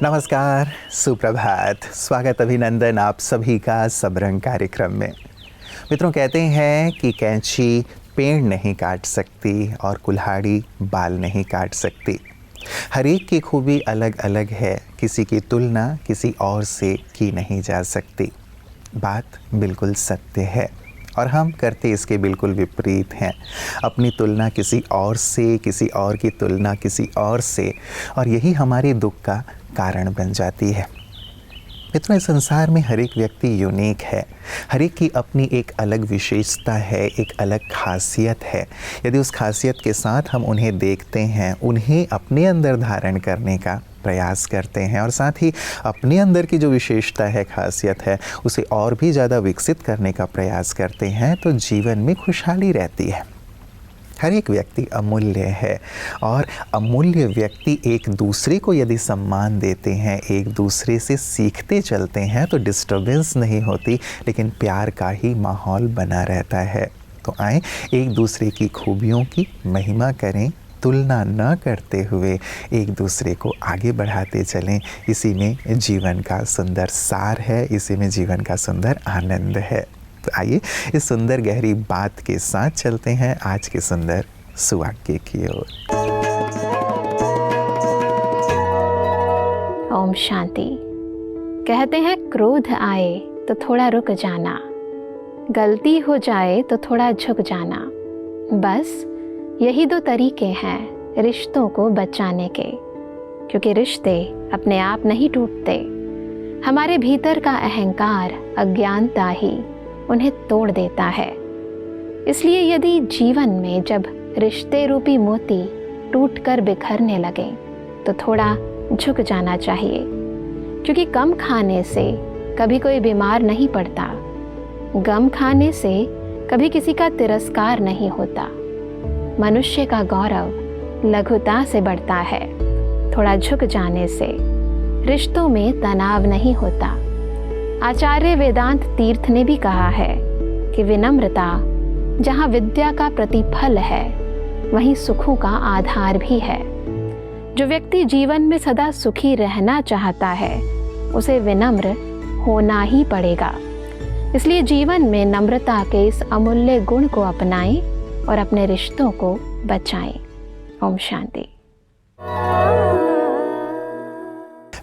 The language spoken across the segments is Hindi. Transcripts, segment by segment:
नमस्कार, सुप्रभात, स्वागत अभिनंदन आप सभी का सबरंग कार्यक्रम में। मित्रों, कहते हैं कि कैंची पेड़ नहीं काट सकती और कुल्हाड़ी बाल नहीं काट सकती। हर एक की खूबी अलग अलग है, किसी की तुलना किसी और से की नहीं जा सकती। बात बिल्कुल सत्य है और हम करते इसके बिल्कुल विपरीत हैं। अपनी तुलना किसी और से, किसी और की तुलना किसी और से, और यही हमारे दुख का कारण बन जाती है। मित्रों, इस संसार में हर एक व्यक्ति यूनिक है, हर एक की अपनी एक अलग विशेषता है, एक अलग खासियत है। यदि उस खासियत के साथ हम उन्हें देखते हैं, उन्हें अपने अंदर धारण करने का प्रयास करते हैं और साथ ही अपने अंदर की जो विशेषता है, खासियत है, उसे और भी ज़्यादा विकसित करने का प्रयास करते हैं, तो जीवन में खुशहाली रहती है। हर एक व्यक्ति अमूल्य है और अमूल्य व्यक्ति एक दूसरे को यदि सम्मान देते हैं, एक दूसरे से सीखते चलते हैं, तो डिस्टर्बेंस नहीं होती, लेकिन प्यार का ही माहौल बना रहता है। तो आए एक दूसरे की खूबियों की महिमा करें, तुलना न करते हुए एक दूसरे को आगे बढ़ाते चलें। इसी में जीवन का सुंदर सार है, इसी में जीवन का सुंदर आनंद है। तो आइए इस सुंदर गहरी बात के साथ चलते हैं आज के सुंदर सुवाक्य की ओर। ओम शांति। कहते हैं क्रोध आए तो थोड़ा रुक जाना, गलती हो जाए तो थोड़ा झुक जाना। बस यही दो तरीके हैं रिश्तों को बचाने के, क्योंकि रिश्ते अपने आप नहीं टूटते। हमारे भीतर का अहंकार, अज्ञानता ही उन्हें तोड़ देता है। इसलिए यदि जीवन में जब रिश्ते रूपी मोती टूटकर बिखरने लगे तो थोड़ा झुक जाना चाहिए, क्योंकि कम खाने से कभी कोई बीमार नहीं पड़ता, गम खाने से कभी किसी का तिरस्कार नहीं होता। मनुष्य का गौरव लघुता से बढ़ता है। थोड़ा झुक जाने से रिश्तों में तनाव नहीं होता। आचार्य वेदांत तीर्थ ने भी कहा है कि विनम्रता जहाँ विद्या का प्रतिफल है, वहीं सुखों का आधार भी है। जो व्यक्ति जीवन में सदा सुखी रहना चाहता है, उसे विनम्र होना ही पड़ेगा। इसलिए जीवन में नम्रता के इस अमूल्य गुण को अपनाएं और अपने रिश्तों को बचाएं। ओम शांति।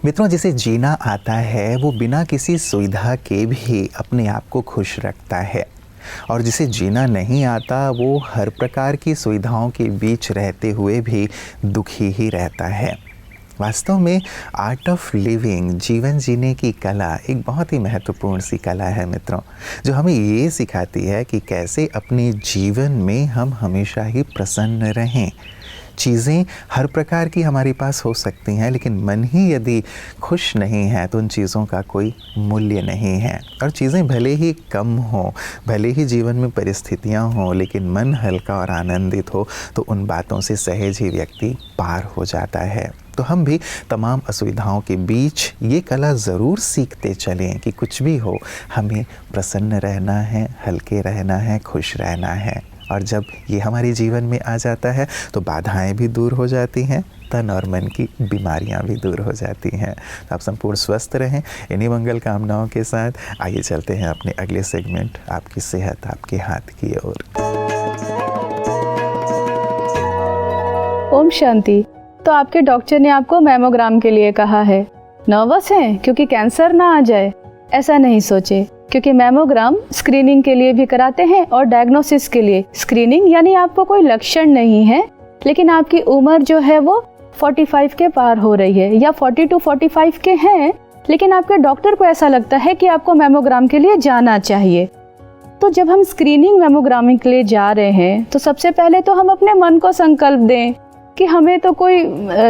मित्रों, जिसे जीना आता है वो बिना किसी सुविधा के भी अपने आप को खुश रखता है, और जिसे जीना नहीं आता वो हर प्रकार की सुविधाओं के बीच रहते हुए भी दुखी ही रहता है। वास्तव में आर्ट ऑफ लिविंग, जीवन जीने की कला, एक बहुत ही महत्वपूर्ण सी कला है मित्रों, जो हमें ये सिखाती है कि कैसे अपने जीवन में हम हमेशा ही प्रसन्न रहें। चीज़ें हर प्रकार की हमारे पास हो सकती हैं, लेकिन मन ही यदि खुश नहीं है तो उन चीज़ों का कोई मूल्य नहीं है। और चीज़ें भले ही कम हों, भले ही जीवन में परिस्थितियां हों, लेकिन मन हल्का और आनंदित हो तो उन बातों से सहज ही व्यक्ति पार हो जाता है। तो हम भी तमाम असुविधाओं के बीच ये कला ज़रूर सीखते चलें कि कुछ भी हो, हमें प्रसन्न रहना है, हल्के रहना है, खुश रहना है। और जब ये हमारे जीवन में आ जाता है तो बाधाएं भी दूर हो जाती हैं, तन और मन की बीमारियां भी दूर हो जाती हैं। तो आप संपूर्ण स्वस्थ रहें। इन्हीं मंगल कामनाओं के साथ आइए चलते हैं अपने अगले सेगमेंट, आपकी सेहत आपके हाथ की ओर। ओम शांति। तो आपके डॉक्टर ने आपको मैमोग्राम के लिए कहा है। नर्वस हैं क्योंकि कैंसर ना आ जाए? ऐसा नहीं सोचे, क्योंकि मैमोग्राम स्क्रीनिंग के लिए भी कराते हैं और डायग्नोसिस के लिए। स्क्रीनिंग यानी आपको कोई लक्षण नहीं है, लेकिन आपकी उम्र जो है वो 45 के पार हो रही है, या 40 to 45 के हैं, लेकिन आपके डॉक्टर को ऐसा लगता है कि आपको मैमोग्राम के लिए जाना चाहिए। तो जब हम स्क्रीनिंग मैमोग्राम के लिए जा रहे हैं तो सबसे पहले तो हम अपने मन को संकल्प दें कि हमें तो कोई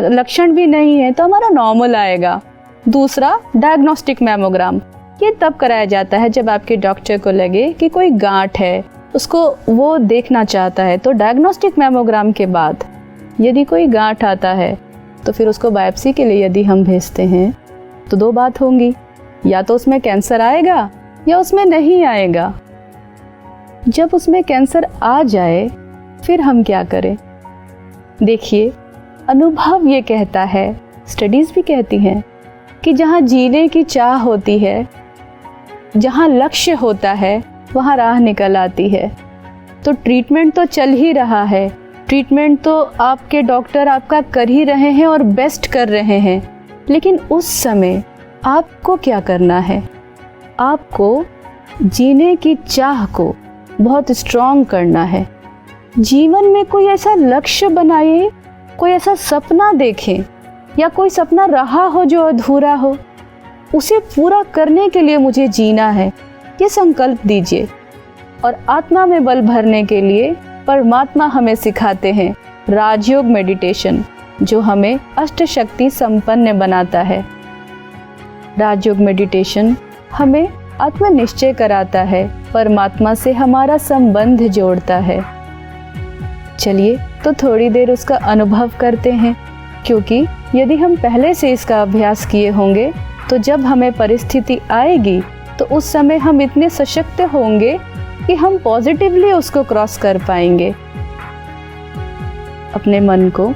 लक्षण भी नहीं है, तो हमारा नॉर्मल आएगा। दूसरा, डायग्नोस्टिक मैमोग्राम, ये तब कराया जाता है जब आपके डॉक्टर को लगे कि कोई गांठ है, उसको वो देखना चाहता है। तो डायग्नोस्टिक मैमोग्राम के बाद यदि कोई गांठ आता है तो फिर उसको बायोप्सी के लिए यदि हम भेजते हैं तो दो बात होंगी, या तो उसमें कैंसर आएगा या उसमें नहीं आएगा। जब उसमें कैंसर आ जाए फिर हम क्या करें? देखिए, अनुभव ये कहता है, स्टडीज़ भी कहती हैं कि जहाँ जीने की चाह होती है, जहाँ लक्ष्य होता है, वहाँ राह निकल आती है। तो ट्रीटमेंट तो चल ही रहा है, ट्रीटमेंट तो आपके डॉक्टर आपका कर ही रहे हैं और बेस्ट कर रहे हैं, लेकिन उस समय आपको क्या करना है? आपको जीने की चाह को बहुत स्ट्रॉन्ग करना है। जीवन में कोई ऐसा लक्ष्य बनाइए, कोई ऐसा सपना देखें, या कोई सपना रहा हो जो अधूरा हो, उसे पूरा करने के लिए मुझे जीना है, ये संकल्प दीजिए। और आत्मा में बल भरने के लिए परमात्मा हमें सिखाते हैं राजयोग मेडिटेशन, जो हमें अष्ट शक्ति संपन्न बनाता है। राजयोग मेडिटेशन हमें आत्मनिश्चय कराता है, परमात्मा से हमारा संबंध जोड़ता है। चलिए तो थोड़ी देर उसका अनुभव करते हैं, क्योंकि यदि हम पहले से इसका अभ्यास किए होंगे तो जब हमें परिस्थिति आएगी तो उस समय हम इतने सशक्त होंगे कि हम पॉजिटिवली उसको क्रॉस कर पाएंगे। अपने मन को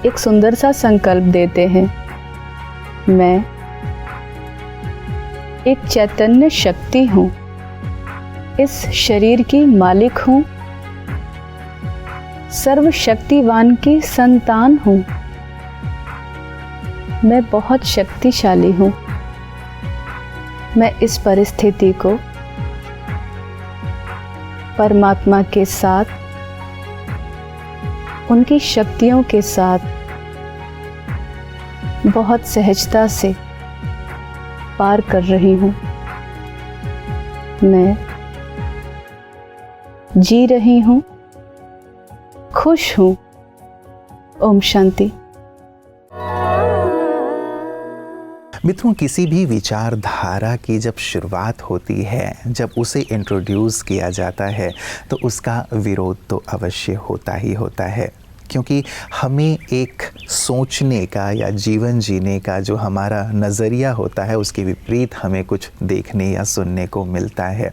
एक सुंदर सा संकल्प देते हैं। मैं एक चैतन्य शक्ति हूँ, इस शरीर की मालिक हूँ, सर्वशक्तिवान की संतान हूँ। मैं बहुत शक्तिशाली हूँ। मैं इस परिस्थिति को परमात्मा के साथ, उनकी शक्तियों के साथ बहुत सहजता से पार कर रही हूँ। मैं जी रही हूँ, खुश हूँ। ओम शांति। मित्रों, किसी भी विचारधारा की जब शुरुआत होती है, जब उसे इंट्रोड्यूस किया जाता है, तो उसका विरोध तो अवश्य होता ही होता है, क्योंकि हमें एक सोचने का या जीवन जीने का जो हमारा नज़रिया होता है, उसके विपरीत हमें कुछ देखने या सुनने को मिलता है।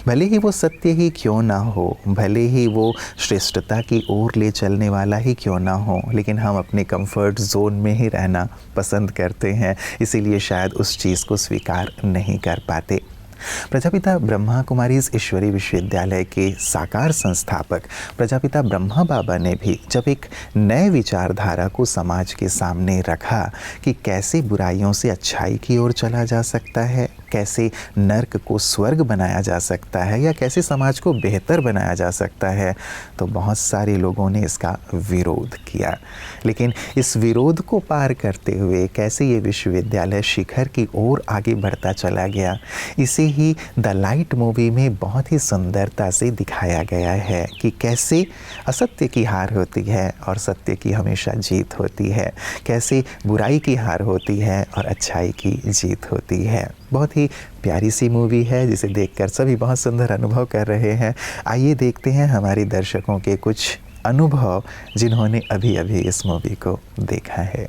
भले ही वो सत्य ही क्यों ना हो, भले ही वो श्रेष्ठता की ओर ले चलने वाला ही क्यों ना हो, लेकिन हम अपने कंफर्ट जोन में ही रहना पसंद करते हैं, इसीलिए शायद उस चीज़ को स्वीकार नहीं कर पाते। प्रजापिता ब्रह्मा कुमारीज ईश्वरीय विश्वविद्यालय के साकार संस्थापक प्रजापिता ब्रह्मा बाबा ने भी जब एक नए विचारधारा को समाज के सामने रखा कि कैसे बुराइयों से अच्छाई की ओर चला जा सकता है, कैसे नर्क को स्वर्ग बनाया जा सकता है, या कैसे समाज को बेहतर बनाया जा सकता है, तो बहुत सारे लोगों ने इसका विरोध किया। लेकिन इस विरोध को पार करते हुए कैसे ये विश्वविद्यालय शिखर की ओर आगे बढ़ता चला गया, इसे ही द लाइट मूवी में बहुत ही सुंदरता से दिखाया गया है कि कैसे असत्य की हार होती है और सत्य की हमेशा जीत होती है, कैसे बुराई की हार होती है और अच्छाई की जीत होती है। बहुत ही प्यारी सी मूवी है जिसे देखकर सभी बहुत सुंदर अनुभव कर रहे हैं। आइए देखते हैं हमारे दर्शकों के कुछ अनुभव जिन्होंने अभी अभी इस मूवी को देखा है।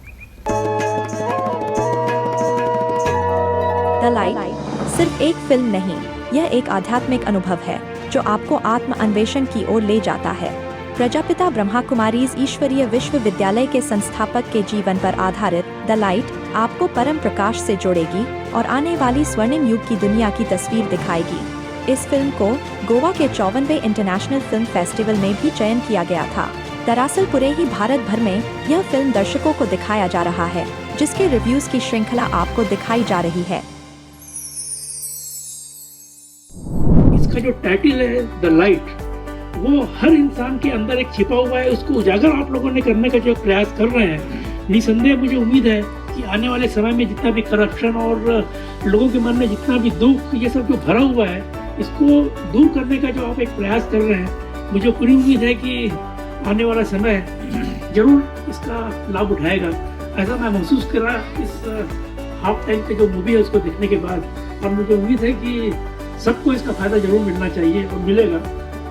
द लाइट सिर्फ एक फिल्म नहीं, यह एक आध्यात्मिक अनुभव है जो आपको आत्म अन्वेषण की ओर ले जाता है। प्रजापिता ब्रह्मा कुमारीज ईश्वरीय विश्वविद्यालय के संस्थापक के जीवन पर आधारित द लाइट आपको परम प्रकाश से जोड़ेगी और आने वाली स्वर्णिम युग की दुनिया की तस्वीर दिखाएगी। इस फिल्म को गोवा के 54वें इंटरनेशनल फिल्म फेस्टिवल में भी चयन किया गया था। दरअसल पूरे ही भारत भर में यह फिल्म दर्शकों को दिखाया जा रहा है, जिसके रिव्यूज की श्रृंखला आपको दिखाई जा रही है। इसका जो टाइटल है द लाइट, वो हर इंसान के अंदर एक छिपा हुआ है, उसको उजागर आप लोगों ने करने का जो प्रयास कर रहे हैं। निसंदेह मुझे उम्मीद है कि आने वाले समय में जितना भी करप्शन और लोगों के मन में जितना भी दुख ये सब जो भरा हुआ है, इसको दूर करने का जो आप एक प्रयास कर रहे हैं, मुझे पूरी उम्मीद है कि आने वाला समय जरूर इसका लाभ उठाएगा। ऐसा मैं महसूस कर रहा इस हाफ टाइम के जो मूवी है उसको देखने के बाद, और मुझे उम्मीद है कि सबको इसका फायदा जरूर मिलना चाहिए और मिलेगा,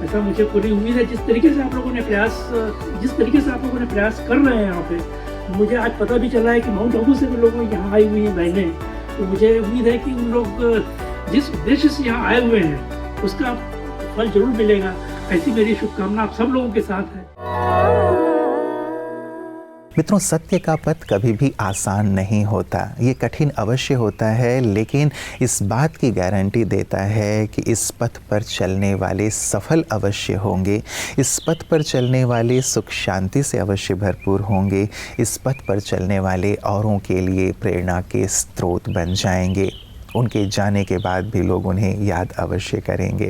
ऐसा मुझे पूरी उम्मीद है। जिस तरीके से आप लोगों ने प्रयास कर रहे हैं यहाँ पे, मुझे आज पता भी चला है कि माउंट आबू से भी लोग यहाँ आई हुई हैं बहनें, तो मुझे उम्मीद है कि उन लोग जिस उद्देश्य से यहाँ आए हुए हैं उसका फल जरूर मिलेगा। ऐसी मेरी शुभकामना आप सब लोगों के साथ है। मित्रों, सत्य का पथ कभी भी आसान नहीं होता, ये कठिन अवश्य होता है, लेकिन इस बात की गारंटी देता है कि इस पथ पर चलने वाले सफल अवश्य होंगे, इस पथ पर चलने वाले सुख शांति से अवश्य भरपूर होंगे, इस पथ पर चलने वाले औरों के लिए प्रेरणा के स्रोत बन जाएंगे। उनके जाने के बाद भी लोग उन्हें याद अवश्य करेंगे।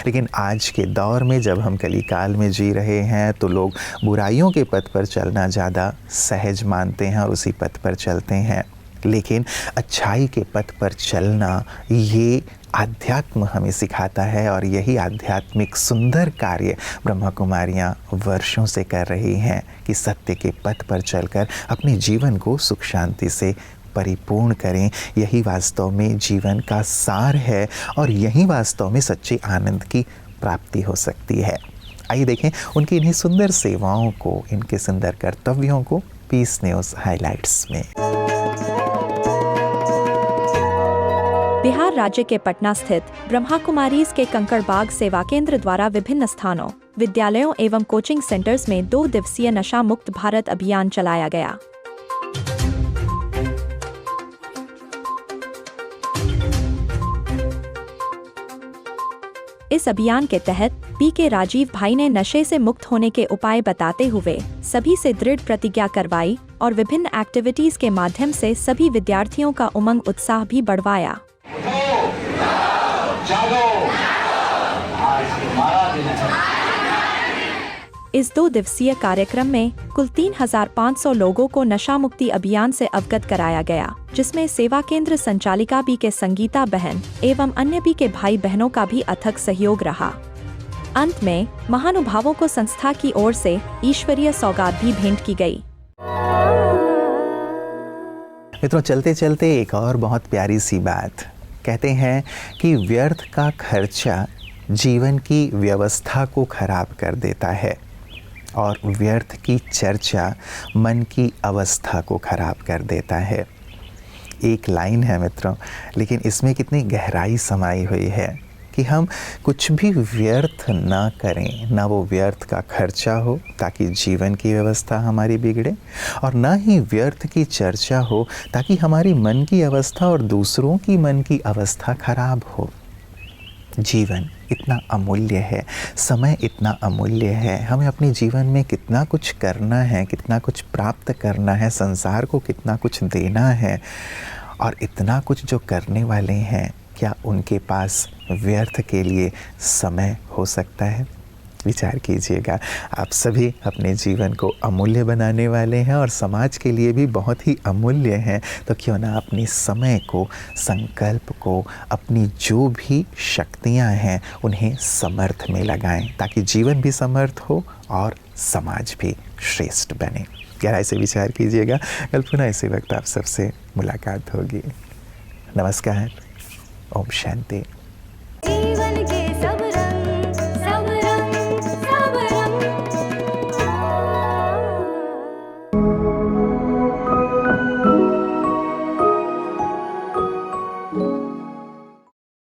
लेकिन आज के दौर में जब हम कलिकाल में जी रहे हैं तो लोग बुराइयों के पथ पर चलना ज़्यादा सहज मानते हैं और उसी पथ पर चलते हैं। लेकिन अच्छाई के पथ पर चलना ये आध्यात्म हमें सिखाता है और यही आध्यात्मिक सुंदर कार्य ब्रह्मा कुमारियाँ वर्षों से कर रही हैं कि सत्य के पथ पर चलकर अपने जीवन को सुख शांति से परिपूर्ण करें। यही वास्तव में जीवन का सार है और यही वास्तव में सच्चे आनंद की प्राप्ति हो सकती है। आइए देखें उनकी इन्हीं सुंदर सेवाओं को, इनके सुंदर कर्तव्यों को पीस न्यूज़ हाइलाइट्स में। बिहार राज्य के पटना स्थित ब्रह्मा कुमारीज के कंकड़बाग सेवा केंद्र द्वारा विभिन्न स्थानों, विद्यालयों एवं कोचिंग सेंटर्स में 2 दिवसीय नशा मुक्त भारत अभियान चलाया गया। इस अभियान के तहत पी.के. राजीव भाई ने नशे से मुक्त होने के उपाय बताते हुए सभी से दृढ़ प्रतिज्ञा करवाई और विभिन्न एक्टिविटीज के माध्यम से सभी विद्यार्थियों का उमंग उत्साह भी बढ़वाया। इस 2 दिवसीय कार्यक्रम में कुल 3,500 लोगों को नशा मुक्ति अभियान से अवगत कराया गया, जिसमें सेवा केंद्र संचालिका बी.के. संगीता बहन एवं अन्य बी.के. भाई बहनों का भी अथक सहयोग रहा। अंत में महानुभावों को संस्था की ओर से ईश्वरीय सौगात भी भेंट की गई। मित्रों, चलते चलते एक और बहुत प्यारी सी बात कहते हैं कि व्यर्थ का खर्चा जीवन की व्यवस्था को खराब कर देता है और व्यर्थ की चर्चा मन की अवस्था को खराब कर देता है। एक लाइन है मित्रों, लेकिन इसमें कितनी गहराई समाई हुई है कि हम कुछ भी व्यर्थ ना करें, ना वो व्यर्थ का खर्चा हो ताकि जीवन की व्यवस्था हमारी बिगड़े, और ना ही व्यर्थ की चर्चा हो ताकि हमारी मन की अवस्था और दूसरों की मन की अवस्था खराब हो। जीवन इतना अमूल्य है, समय इतना अमूल्य है, हमें अपने जीवन में कितना कुछ करना है, कितना कुछ प्राप्त करना है, संसार को कितना कुछ देना है, और इतना कुछ जो करने वाले हैं, क्या उनके पास व्यर्थ के लिए समय हो सकता है? विचार कीजिएगा। आप सभी अपने जीवन को अमूल्य बनाने वाले हैं और समाज के लिए भी बहुत ही अमूल्य हैं, तो क्यों ना अपने समय को, संकल्प को, अपनी जो भी शक्तियां हैं उन्हें समर्थ में लगाएं ताकि जीवन भी समर्थ हो और समाज भी श्रेष्ठ बने। गहराई से विचार कीजिएगा। कल पुनः इसी वक्त आप सबसे मुलाकात होगी। नमस्कार। ओम शांति।